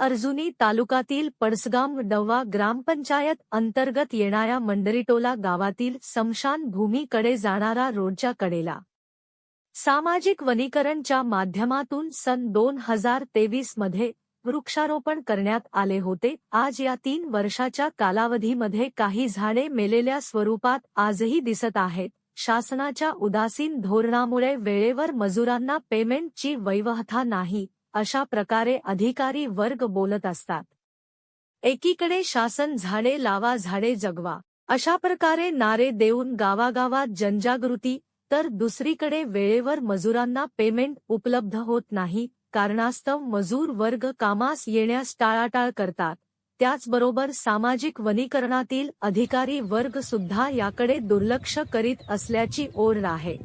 अर्जुनी तालुक्यातील पडसगाम डव्वा ग्रामपंचायत अंतर्गत येणाऱ्या मंडरीटोला गावातील स्मशान भूमीकडे जाणारा रोडच्या कडेला सामाजिक वनीकरणच्या माध्यमातून सन 2023 मध्ये वृक्षारोपण करण्यात आले होते. आज या 3 वर्षाच्या कालावधीमध्ये काही झाडे मेलेल्या स्वरूपात आजही दिसत आहेत. शासनाच्या उदासीन धोरणामुळे वेळेवर मजुरांना पेमेंटची व्यवस्था नाही, अशा प्रकारे अधिकारी वर्ग बोलत असतात. एकीकडे शासन झाडे लावा झाडे जगवा अशा प्रकारे नारे देऊन गावागावात जनजागृती, तर दुसरीकडे वेळेवर मजुरांना पेमेंट उपलब्ध होत नाही. कारणास्तव मजूर वर्ग कामास येण्यास टाळाटाळ करतात. त्याचबरोबर सामाजिक वनीकरणातील अधिकारी वर्ग सुद्धा याकडे दुर्लक्ष करीत असल्याची ओढ आहे.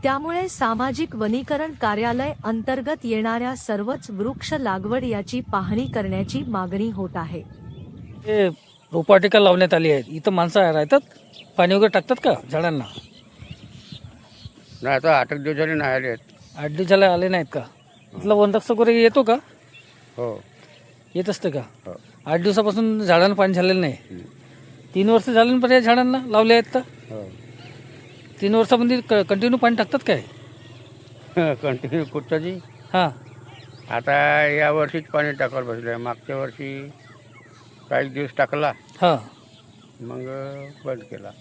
त्यामुळे सामाजिक वनीकरण कार्यालय अंतर्गत येणाऱ्या सर्वच वृक्ष लागवड याची पाहणी करण्याची मागणी होत आहे. रोपवाटिका लावण्यात आली आहे. इथं माणसं राहतात, पाणी वगैरे टाकतात का झाडांना? नाही, आता 8 दिवस झाले नाही आले आहेत. 8 दिवस झाले आले नाहीत का? इथला वनरक्षक वगैरे येतो का? हो, येत असते का? हो. 8 दिवसापासून झाडांना पाणी झालेलं नाही. 3 वर्ष झाले ना पण या झाडांना लावले आहेत तर हो. 3 वर्षामध्ये कंटिन्यू पाणी टाकतात काय? कंटिन्यू कुठची? हां, आता या वर्षीच पाणी टाकायला बसलं. मागच्या वर्षी काही दिवस टाकला, हां. मग बंद केला.